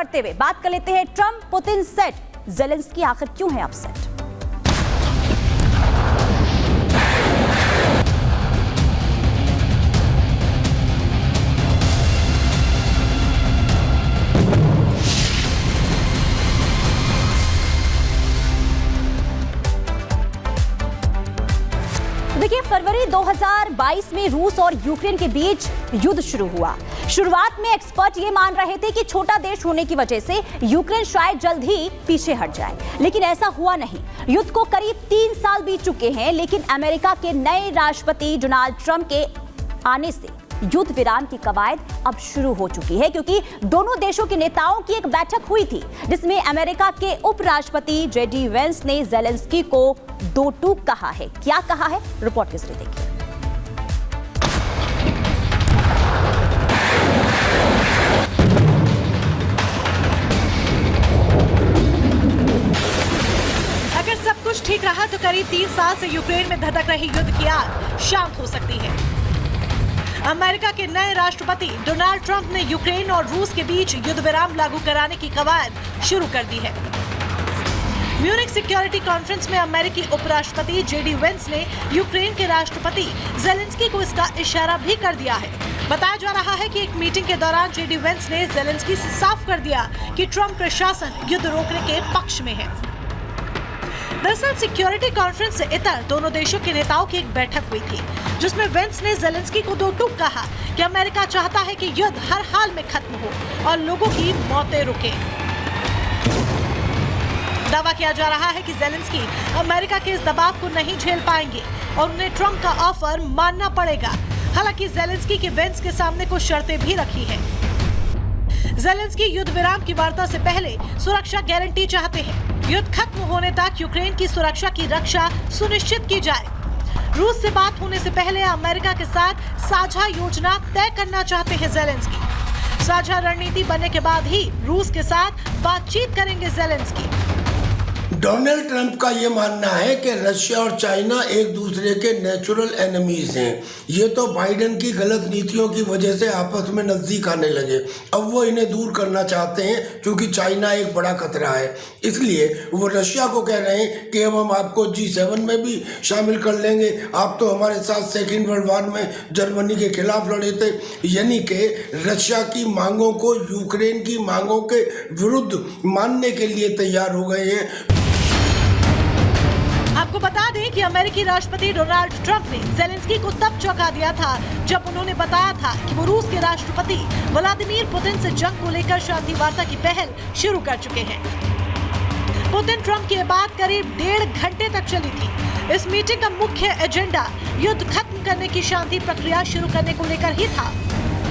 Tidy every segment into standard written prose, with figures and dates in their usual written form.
बढ़ते हुए बात कर लेते हैं ट्रंप पुतिन सेट, ज़ेलेंस्की आखिर क्यों है अपसेट? देखिए, फरवरी 2022 में रूस और यूक्रेन के बीच युद्ध शुरू हुआ। शुरुआत में एक्सपर्ट ये मान रहे थे कि छोटा देश होने की वजह से यूक्रेन शायद जल्द ही पीछे हट जाए, लेकिन ऐसा हुआ नहीं। युद्ध को करीब 3 साल बीत चुके हैं, लेकिन अमेरिका के नए राष्ट्रपति डोनाल्ड ट्रंप के आने से युद्ध विराम की कवायद अब शुरू हो चुकी है, क्योंकि दोनों देशों के नेताओं की एक बैठक हुई थी जिसमें अमेरिका के उपराष्ट्रपति जेडी वेंस ने ज़ेलेंस्की को दो टूक कहा है। क्या कहा है, रिपोर्ट के जरिए देखिए। अगर सब कुछ ठीक रहा तो करीब 3 साल से यूक्रेन में धधक रही युद्ध की आग शांत हो सकती है। अमेरिका के नए राष्ट्रपति डोनाल्ड ट्रंप ने यूक्रेन और रूस के बीच युद्ध विराम लागू कराने की कवायद शुरू कर दी है। म्यूनिख सिक्योरिटी कॉन्फ्रेंस में अमेरिकी उपराष्ट्रपति जेडी वेंस ने यूक्रेन के राष्ट्रपति ज़ेलेंस्की को इसका इशारा भी कर दिया है। बताया जा रहा है कि एक मीटिंग के दौरान जेडी वेंस ने ज़ेलेंस्की से साफ कर दिया कि ट्रंप प्रशासन युद्ध रोकने के पक्ष में है। दरअसल सिक्योरिटी कॉन्फ्रेंस से इतर दोनों देशों के नेताओं की एक बैठक हुई थी, जिसमें वेंस ने ज़ेलेंस्की को दो टूक कहा कि अमेरिका चाहता है कि युद्ध हर हाल में खत्म हो और लोगों की मौतें रुके। दावा किया जा रहा है कि ज़ेलेंस्की अमेरिका के इस दबाव को नहीं झेल पाएंगे और उन्हें ट्रंप का ऑफर मानना पड़ेगा। हालांकि ज़ेलेंस्की के वेंस के सामने कुछ शर्तें भी रखी हैं। ज़ेलेंस्की युद्ध विराम की वार्ता से पहले सुरक्षा गारंटी चाहते हैं। युद्ध खत्म होने तक यूक्रेन की सुरक्षा की रक्षा सुनिश्चित की जाए। रूस से बात होने से पहले अमेरिका के साथ साझा योजना तय करना चाहते हैं ज़ेलेंस्की। साझा रणनीति बनने के बाद ही रूस के साथ बातचीत करेंगे ज़ेलेंस्की। डोनाल्ड ट्रंप का ये मानना है कि रशिया और चाइना एक दूसरे के नेचुरल एनिमीज हैं। ये तो बाइडेन की गलत नीतियों की वजह से आपस में नज़दीक आने लगे। अब वो इन्हें दूर करना चाहते हैं, क्योंकि चाइना एक बड़ा खतरा है। इसलिए वो रशिया को कह रहे हैं कि अब हम आपको G7 में भी शामिल कर लेंगे। आप तो हमारे साथ सेकेंड वर्ल्ड वॉर में जर्मनी के खिलाफ लड़े थे। यानी कि रशिया की मांगों को यूक्रेन की मांगों के विरुद्ध मानने के लिए तैयार हो गए हैं। आपको बता दें कि अमेरिकी राष्ट्रपति डोनाल्ड ट्रंप ने ज़ेलेंस्की को तब चौंका दिया था जब उन्होंने बताया था कि वो रूस के राष्ट्रपति व्लादिमीर पुतिन से जंग को लेकर शांति वार्ता की पहल शुरू कर चुके हैं। पुतिन ट्रंप की बात करीब 1.5 घंटे तक चली थी। इस मीटिंग का मुख्य एजेंडा युद्ध खत्म करने की शांति प्रक्रिया शुरू करने को लेकर ही था।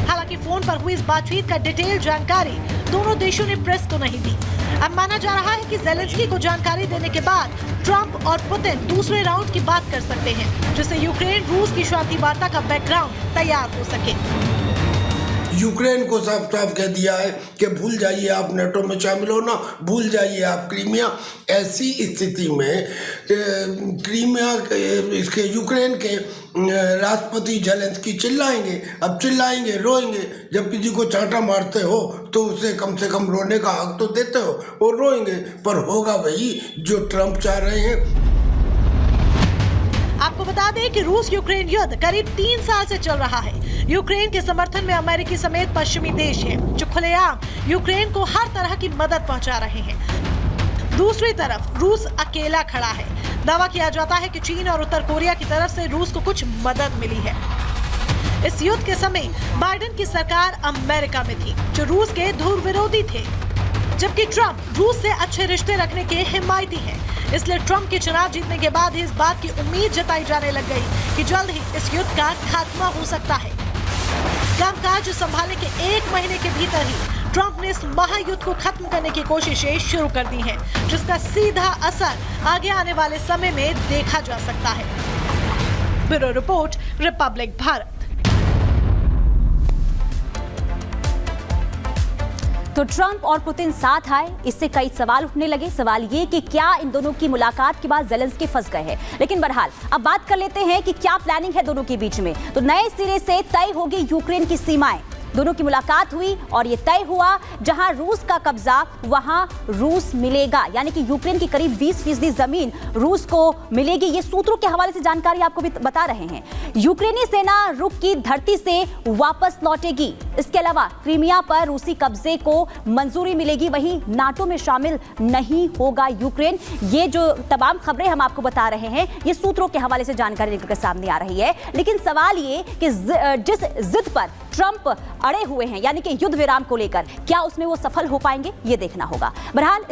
हालांकि फोन पर हुई इस बातचीत का डिटेल जानकारी दोनों देशों ने प्रेस को नहीं दी। अब माना जा रहा है कि ज़ेलेंस्की को जानकारी देने के बाद ट्रंप और पुतिन दूसरे राउंड की बात कर सकते हैं, जिससे यूक्रेन रूस की शांति वार्ता का बैकग्राउंड तैयार हो सके। यूक्रेन को साफ साफ कह दिया है कि भूल जाइए आप नेटो में शामिल होना, भूल जाइए आप क्रीमिया। ऐसी स्थिति में क्रीमिया इसके यूक्रेन के राष्ट्रपति ज़ेलेंस्की चिल्लाएंगे। अब चिल्लाएंगे, रोएंगे। जब किसी को चांटा मारते हो तो उसे कम से कम रोने का हक तो देते हो, और रोएंगे। पर होगा वही जो ट्रंप चाह रहे हैं। आपको बता दें कि रूस यूक्रेन युद्ध करीब 3 साल से चल रहा है। यूक्रेन के समर्थन में अमेरिकी समेत पश्चिमी देश हैं, जो खुलेआम यूक्रेन को हर तरह की मदद पहुंचा रहे हैं। दूसरी तरफ रूस अकेला खड़ा है। दावा किया जाता है कि चीन और उत्तर कोरिया की तरफ से रूस को कुछ मदद मिली है। इस युद्ध के समय बाइडेन की सरकार अमेरिका में थी, जो रूस के धुर विरोधी थे, जबकि ट्रंप रूस से अच्छे रिश्ते रखने के हिमायती हैं। इसलिए ट्रंप के चुनाव जीतने के बाद ही इस बात की उम्मीद जताई जाने लग गई कि जल्द ही इस युद्ध का खात्मा हो सकता है। कामकाज संभालने के 1 महीने के भीतर ही ट्रंप ने इस महायुद्ध को खत्म करने की कोशिशें शुरू कर दी हैं, जिसका सीधा असर आगे आने वाले समय में देखा जा सकता है। Bureau report, Republic Bharat. तो ट्रंप और पुतिन साथ आए, इससे कई सवाल उठने लगे। सवाल ये कि क्या इन दोनों की मुलाकात के बाद ज़ेलेंस्की फंस गए हैं। लेकिन बहरहाल अब बात कर लेते हैं कि क्या प्लानिंग है दोनों के बीच में। तो नए सिरे से तय होगी यूक्रेन की सीमाएं। दोनों की मुलाकात हुई और ये तय हुआ जहां रूस का कब्जा वहां रूस मिलेगा, यानी कि यूक्रेन की करीब 20% जमीन रूस को मिलेगी। ये सूत्रों के हवाले से जानकारी आपको भी बता रहे हैं। यूक्रेनी सेना रुक की धरती से वापस लौटेगी। इसके अलावा क्रीमिया पर रूसी कब्जे को मंजूरी मिलेगी, वहीं नाटो में शामिल नहीं होगा यूक्रेन। ये जो तमाम खबरें हम आपको बता रहे हैं, ये सूत्रों के हवाले से जानकारी निकल कर सामने आ रही है। लेकिन सवाल ये कि जिस जिद पर ट्रंप अड़े हुए हैं, यानी कि युद्ध विराम को लेकर, क्या उसमें वो सफल हो पाएंगे, ये देखना होगा। बहरहाल